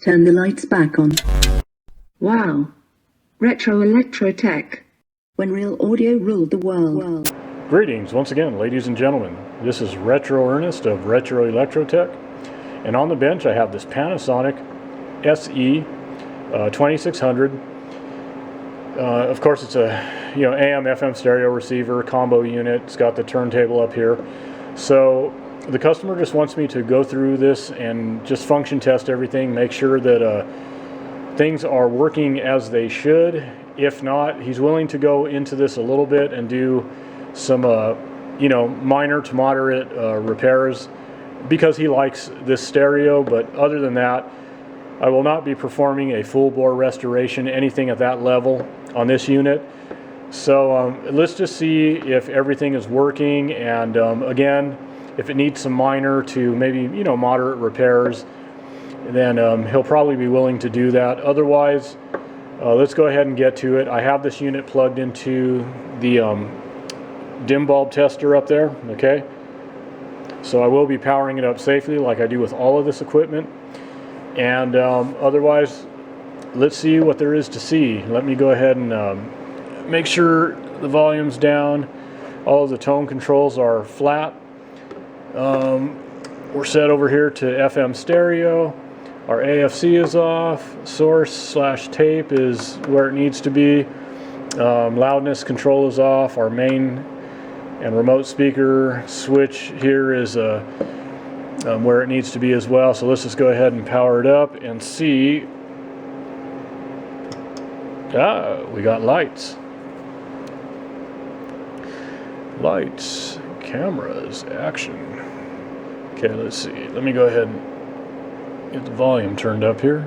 Turn the lights back on. Wow. Retro Electro Tech. When real audio ruled the world. Greetings once again, ladies and gentlemen. This is Retro Ernest of Retro Electro Tech. And on the bench I have this Panasonic SE 2600. Of course it's a AM FM stereo receiver combo unit. It's got the turntable up here. So the customer just wants me to go through this and just function test everything, make sure that things are working as they should. If not, he's willing to go into this a little bit and do some minor to moderate repairs because he likes this stereo. But other than that, I will not be performing a full bore restoration, anything at that level on this unit. So let's just see if everything is working, and again, if it needs some minor to maybe moderate repairs, then he'll probably be willing to do that. Otherwise, let's go ahead and get to it. I have this unit plugged into the dim bulb tester up there, okay? So I will be powering it up safely like I do with all of this equipment. And otherwise, let's see what there is to see. Let me go ahead and make sure the volume's down. All of the tone controls are flat. We're set over here to FM stereo. Our AFC is off. Source/tape is where it needs to be. Loudness control is off. Our main and remote speaker switch here is where it needs to be as well. So let's just go ahead and power it up and see. We got lights. Lights, cameras, action. Okay, let's see. Let me go ahead and get the volume turned up here.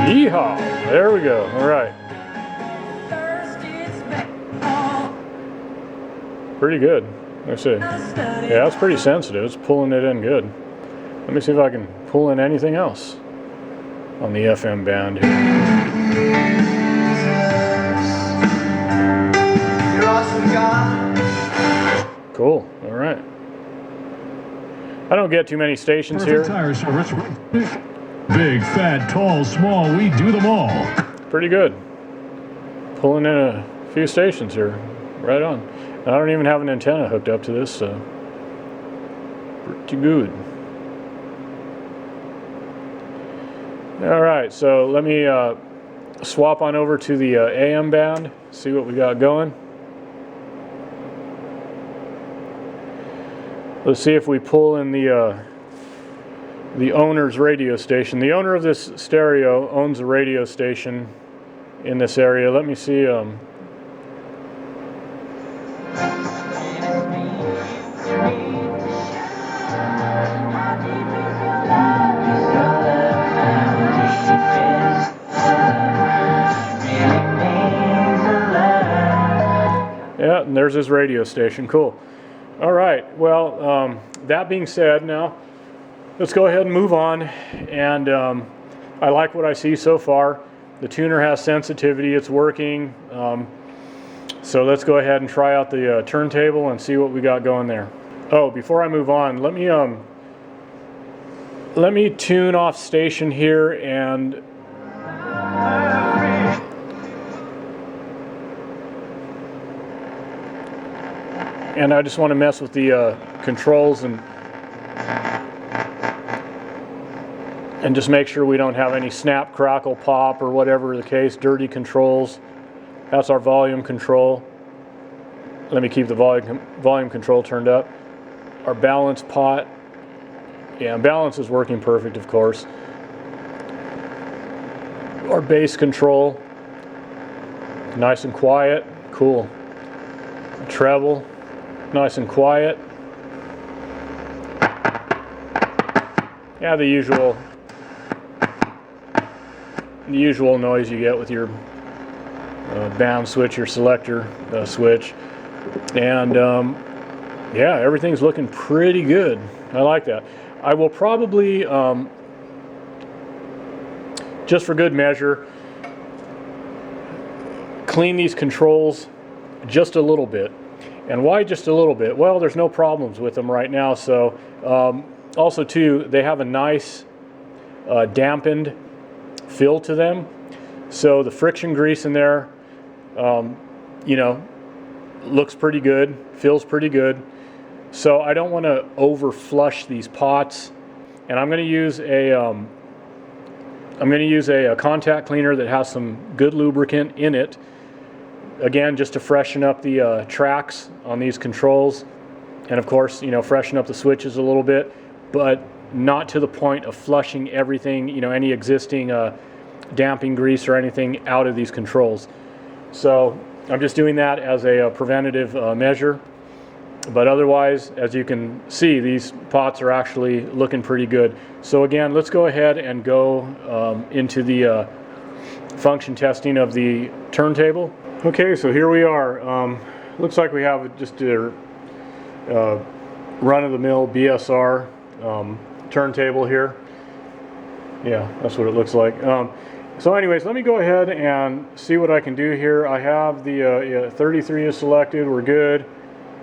Yeehaw! There we go. All right. Pretty good. Let's see. Yeah, it's pretty sensitive. It's pulling it in good. Let me see if I can pull in anything else on the FM band here. Cool. All right. I don't get too many stations here. Tire service. Big, fat, tall, small, we do them all. Pretty good. Pulling in a few stations here. Right on. I don't even have an antenna hooked up to this, so pretty good. All right, so let me swap on over to the AM band, see what we got going. Let's see if we pull in the owner's radio station. The owner of this stereo owns a radio station in this area. Let me see. Yeah, and there's his radio station. Cool. All right. Well, that being said, now let's go ahead and move on. And I like what I see so far. The tuner has sensitivity. It's working. So let's go ahead and try out the turntable and see what we got going there. Oh, before I move on, let me tune off station here and I just want to mess with the controls and just make sure we don't have any snap, crackle, pop, or whatever the case, dirty controls. That's our volume control. Let me keep the volume control turned up. Our balance pot. Yeah, balance is working perfect, of course. Our bass control. Nice and quiet. Cool. Treble. Nice and quiet. Yeah, the usual noise you get with your band switch, your selector switch. And yeah, everything's looking pretty good. I like that. I will probably, just for good measure, clean these controls just a little bit. And why just a little bit? Well, there's no problems with them right now. So also too, they have a nice dampened feel to them. So the friction grease in there, you know, looks pretty good, feels pretty good. So I don't want to over flush these pots, and I'm going to use a contact cleaner that has some good lubricant in it. Again, just to freshen up the tracks on these controls, and of course, you know, freshen up the switches a little bit, but not to the point of flushing everything, you know, any existing damping grease or anything out of these controls. So I'm just doing that as a preventative measure. But otherwise, as you can see, these pots are actually looking pretty good. So again, let's go ahead and go into the function testing of the turntable. Okay, so here we are. Looks like we have just a run-of-the-mill BSR turntable here. Yeah, that's what it looks like. So anyways, let me go ahead and see what I can do here. I have the 33 is selected, we're good.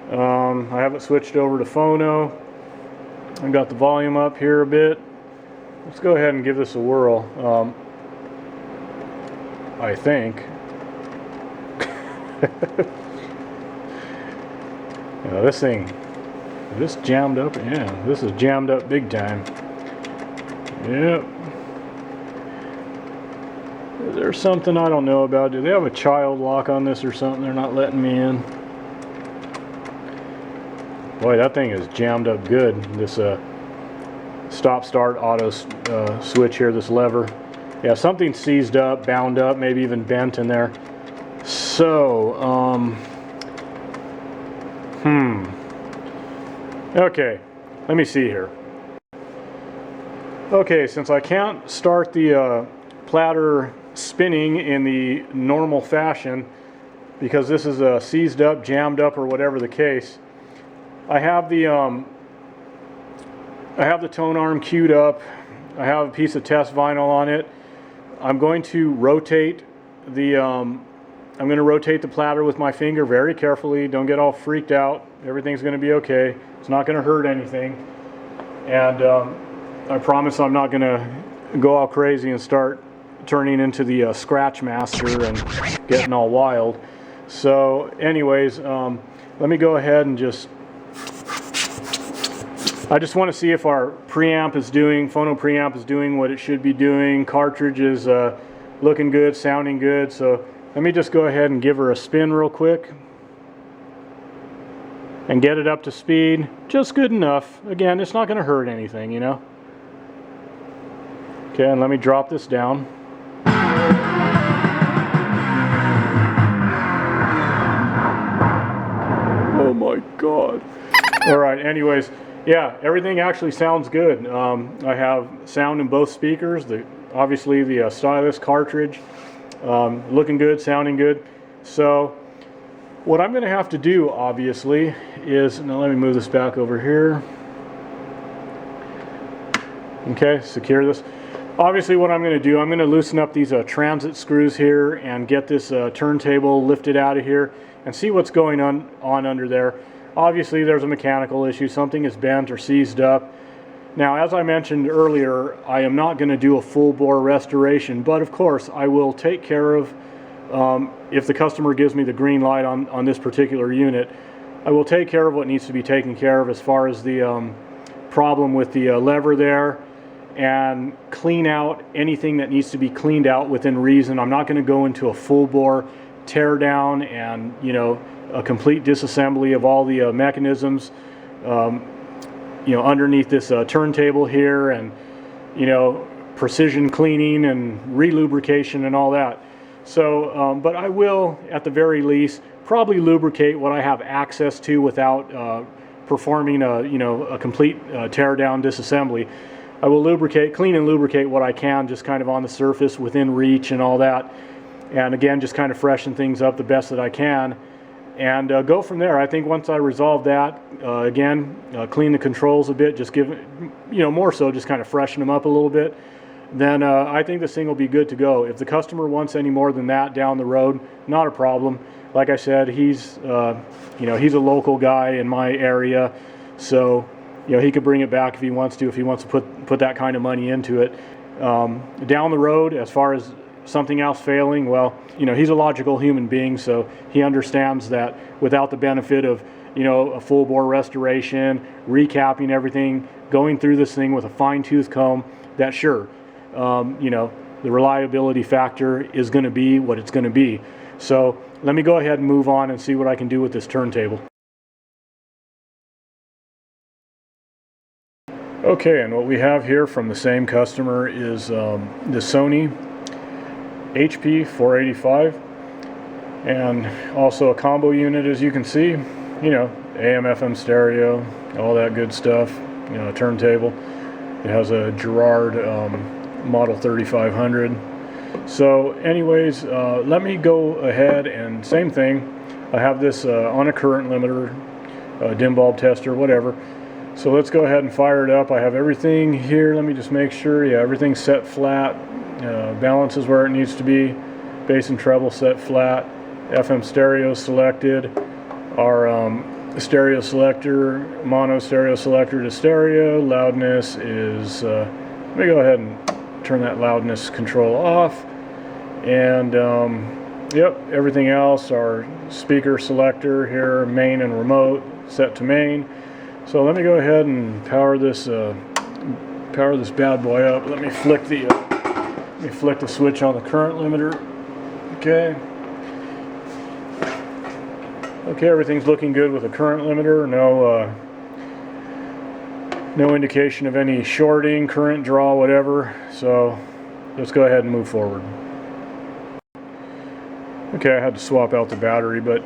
I have it switched over to phono. I've got the volume up here a bit. Let's go ahead and give this a whirl. I think. You know, this thing, this jammed up. Yeah, this is jammed up big time. Yep. Is there something I don't know about? Do they have a child lock on this or something? They're not letting me in. Boy, that thing is jammed up good. This stop-start auto switch here, this lever. Yeah, something's seized up, bound up, maybe even bent in there. So, okay, let me see here. Okay, since I can't start the platter spinning in the normal fashion because this is seized up, jammed up, or whatever the case, I have the tone arm queued up. I have a piece of test vinyl on it. I'm going to rotate the platter with my finger very carefully. Don't get all freaked out. Everything's going to be okay. It's not going to hurt anything. And I promise I'm not going to go all crazy and start turning into the scratch master and getting all wild. So anyways, let me go ahead and I just want to see if our preamp is doing, phono preamp is doing what it should be doing. Cartridge is looking good, sounding good. So let me just go ahead and give her a spin real quick and get it up to speed, just good enough. Again, it's not going to hurt anything, you know. Okay, and let me drop this down. Oh my God. All right, anyways. Yeah, everything actually sounds good. I have sound in both speakers. Obviously the stylus cartridge, looking good, sounding good. So what I'm going to have to do, obviously, is, now let me move this back over here. Okay, secure this. Obviously what I'm going to do, I'm going to loosen up these transit screws here and get this turntable lifted out of here and see what's going on under there. Obviously there's a mechanical issue, something is bent or seized up. Now, as I mentioned earlier, I am not going to do a full bore restoration, but of course I will take care of, if the customer gives me the green light on this particular unit, I will take care of what needs to be taken care of as far as the problem with the lever there, and clean out anything that needs to be cleaned out within reason. I'm not going to go into a full bore tear down and, you know, a complete disassembly of all the mechanisms, you know, underneath this turntable here, and, you know, precision cleaning and relubrication and all that. So, but I will, at the very least, probably lubricate what I have access to without performing a complete tear down disassembly. I will clean and lubricate what I can, just kind of on the surface, within reach and all that. And again, just kind of freshen things up the best that I can. And go from there. I think once I resolve that, again, clean the controls a bit, just give, you know, more so just kind of freshen them up a little bit. then I think this thing will be good to go. If the customer wants any more than that down the road, not a problem. Like I said, he's he's a local guy in my area, so he could bring it back if he wants to put that kind of money into it. Down the road, as far as something else failing, well, he's a logical human being, so he understands that without the benefit of a full bore restoration, recapping everything, going through this thing with a fine-tooth comb, that sure, the reliability factor is going to be what it's going to be. So let me go ahead and move on and see what I can do with this turntable. Okay, and what we have here from the same customer is the Sony HP 485, and also a combo unit, as you can see, AM, FM stereo, all that good stuff, a turntable. It has a Gerard model 3500. So anyways, let me go ahead and same thing. I have this on a current limiter, dim bulb tester, whatever. So let's go ahead and fire it up. I have everything here. Let me just make sure. Yeah, everything's set flat. Balance is where it needs to be. Bass and treble set flat. FM stereo selected. Our stereo selector, mono stereo selector to stereo. Loudness is, let me go ahead and turn that loudness control off. And yep, everything else, our speaker selector here, main and remote, set to main. So let me go ahead and power this bad boy up. Let me flick the switch on the current limiter. Okay. Okay, everything's looking good with the current limiter. No indication of any shorting, current draw, whatever. So let's go ahead and move forward. Okay, I had to swap out the battery, but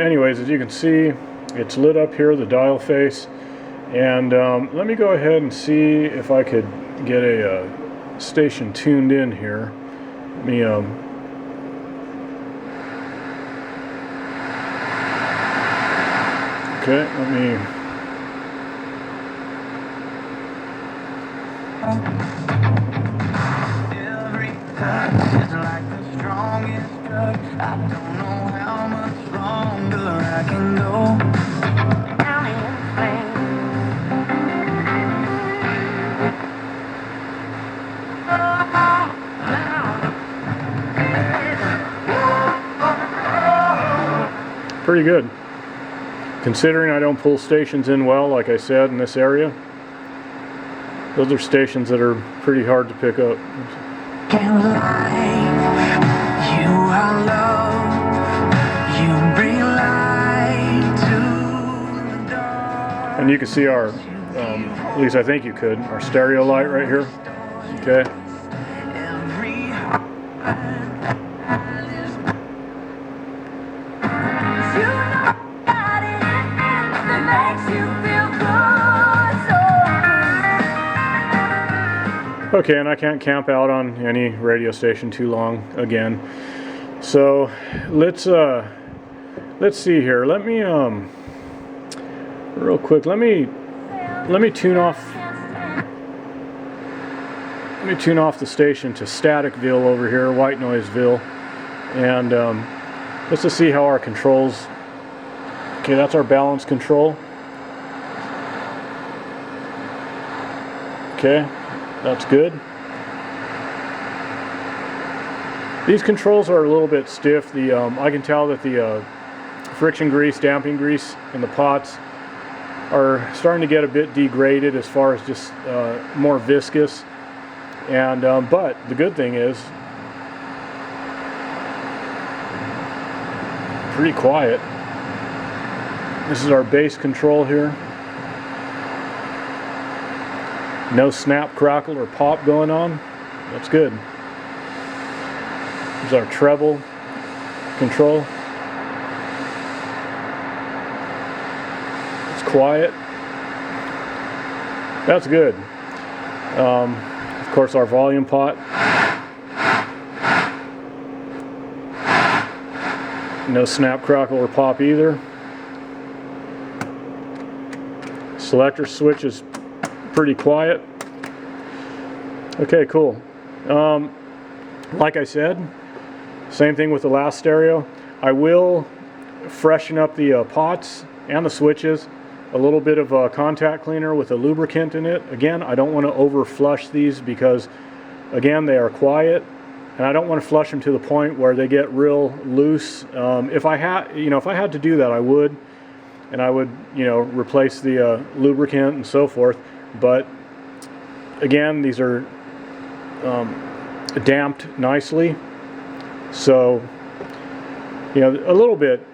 anyways, as you can see, it's lit up here, the dial face. And let me go ahead and see if I could get a station tuned in here. Let me okay, let me every touch is like the strongest drug. I don't know how much longer I can go. pretty good. Considering I don't pull stations in well, like I said, in this area, those are stations that are pretty hard to pick up. Can't lie, you are love, you bring light to the dark. And you can see our, at least I think you could, our stereo light right here. Okay. Okay, and I can't camp out on any radio station too long again. So let's see here. Let me real quick. Let me tune off. Let me tune off the station to Staticville over here, White Noiseville, and let's just see how our controls. Okay, that's our balance control. Okay. That's good. These controls are a little bit stiff. I can tell that the friction grease, damping grease in the pots are starting to get a bit degraded as far as just more viscous. And but the good thing is, pretty quiet. This is our bass control here. No snap, crackle, or pop going on. That's good. There's our treble control. It's quiet. That's good. Of course, our volume pot. No snap, crackle, or pop either. Selector switch is pretty quiet. Okay, cool. Like I said, same thing with the last stereo. I will freshen up the pots and the switches. A little bit of a contact cleaner with a lubricant in it. Again, I don't want to over flush these because, again, they are quiet, and I don't want to flush them to the point where they get real loose. If I had to do that, I would, and I would, replace the lubricant and so forth. But again, these are damped nicely, so a little bit.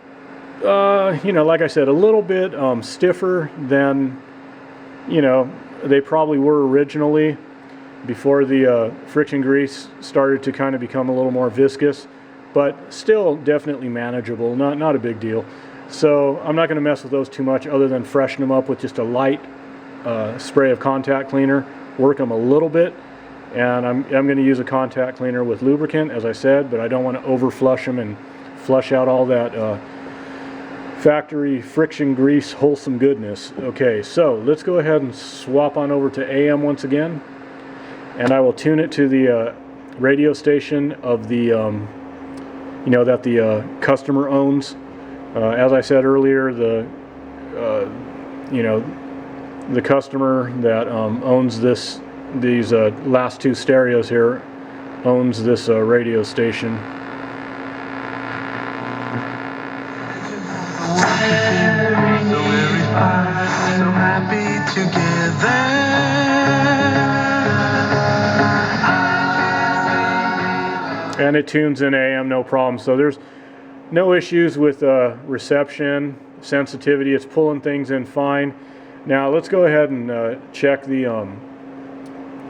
Like I said, a little bit stiffer than, they probably were originally before the friction grease started to kind of become a little more viscous, but still definitely manageable, not a big deal. So I'm not going to mess with those too much other than freshen them up with just a light spray of contact cleaner, work them a little bit, and I'm going to use a contact cleaner with lubricant, as I said, but I don't want to over flush them and flush out all that factory friction grease wholesome goodness. Okay, so let's go ahead and swap on over to AM once again, and I will tune it to the radio station of the that the customer owns. As I said earlier, the customer that owns these last two stereos here owns this radio station. So happy together. And it tunes in AM, no problem. So there's no issues with reception, sensitivity. It's pulling things in fine. Now let's go ahead and check the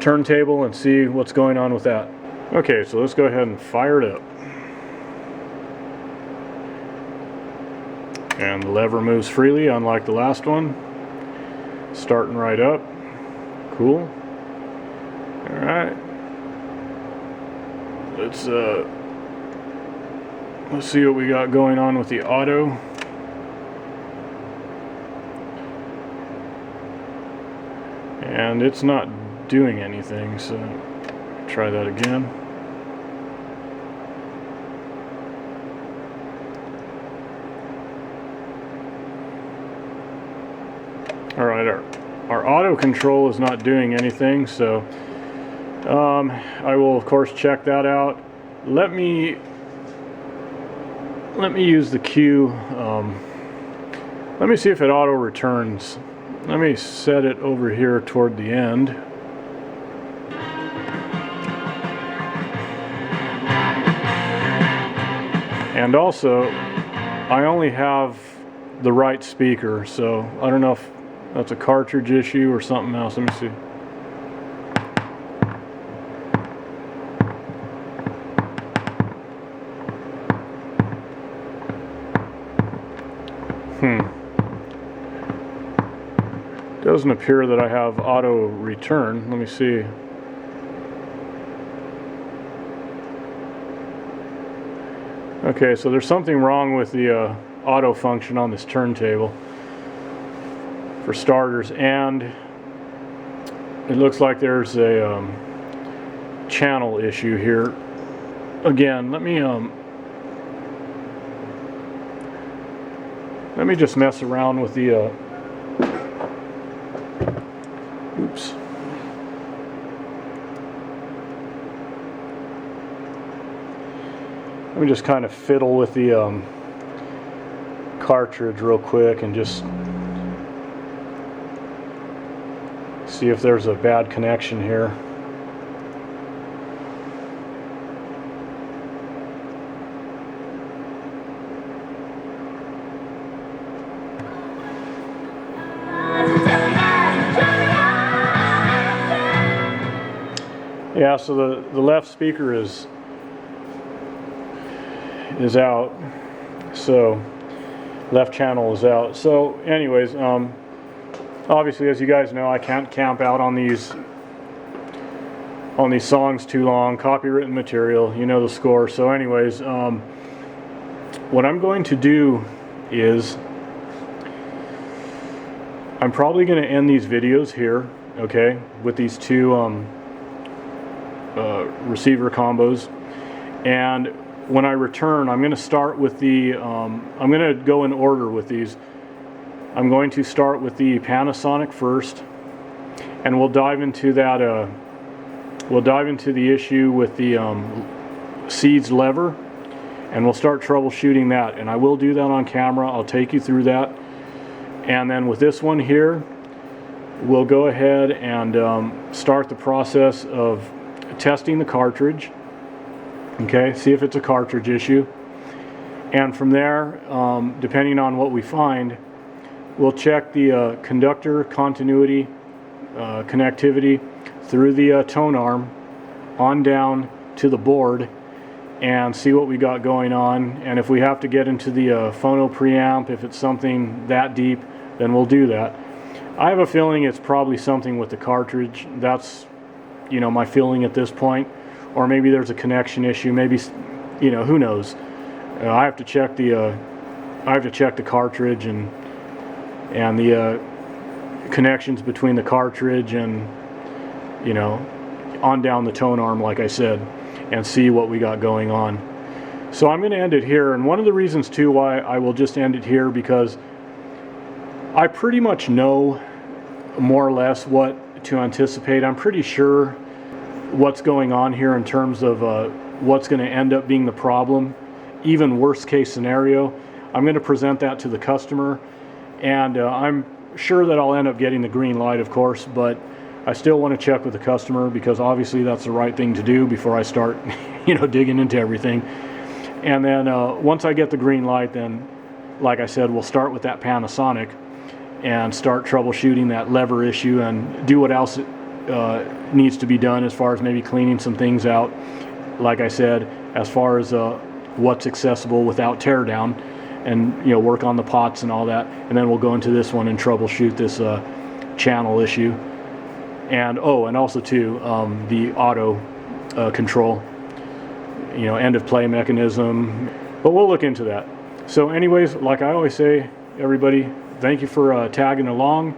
turntable and see what's going on with that. Okay, so let's go ahead and fire it up. And the lever moves freely, unlike the last one. Starting right up. Cool. Alright. Let's see what we got going on with the auto. And it's not doing anything, so try that again. Alright, our auto control is not doing anything, so I will of course check that out. Let me use the cue. Let me see if it auto returns. Let me set it over here toward the end. And also, I only have the right speaker, so I don't know if that's a cartridge issue or something else. Let me see. Doesn't appear that I have auto return. Let me see. Okay, so there's something wrong with the auto function on this turntable, for starters, and it looks like there's a channel issue here. Again, let me just mess around with the oops. Let me just kind of fiddle with the cartridge real quick and just see if there's a bad connection here. Yeah, so the left speaker is out, so left channel is out. So anyways, obviously, as you guys know, I can't camp out on these songs too long. Copywritten material, you know the score. So anyways, what I'm going to do is I'm probably going to end these videos here, okay, with these two receiver combos. And when I return, I'm going to start with the, I'm going to go in order with these. I'm going to start with the Panasonic first, and we'll dive into that, we'll dive into the issue with the seeds lever, and we'll start troubleshooting that. And I will do that on camera. I'll take you through that. And then with this one here, we'll go ahead and start the process of testing the cartridge. Okay, see if it's a cartridge issue. And from there, depending on what we find, we'll check the conductor continuity, connectivity through the tone arm on down to the board, and see what we got going on. And if we have to get into the phono preamp, if it's something that deep, then we'll do that. I have a feeling it's probably something with the cartridge. That's, you know, my feeling at this point. Or maybe there's a connection issue. Maybe, you know, who knows? I have to check the cartridge and the connections between the cartridge and, you know, on down the tone arm, like I said, and see what we got going on. So I'm going to end it here, and one of the reasons too why I will just end it here, because I pretty much know more or less what to anticipate. I'm pretty sure what's going on here in terms of what's going to end up being the problem. Even worst case scenario, I'm going to present that to the customer, and I'm sure that I'll end up getting the green light, of course, but I still want to check with the customer, because obviously that's the right thing to do before I start, you know, digging into everything. And then once I get the green light, then, like I said, we'll start with that Panasonic and start troubleshooting that lever issue and do what else needs to be done as far as maybe cleaning some things out. Like I said, as far as what's accessible without teardown, and, you know, work on the pots and all that. And then we'll go into this one and troubleshoot this channel issue. And oh, and also too, the auto control, you know, end of play mechanism, but we'll look into that. So anyways, like I always say, everybody, thank you for tagging along,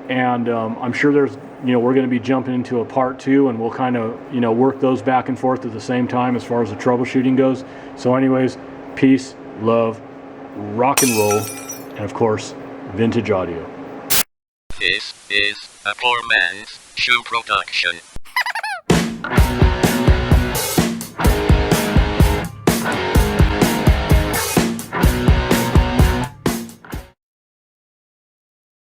and I'm sure there's, you know, we're going to be jumping into a part 2, and we'll kind of, you know, work those back and forth at the same time as far as the troubleshooting goes. So anyways, peace, love, rock and roll, and of course, vintage audio. This is a poor man's shoe production.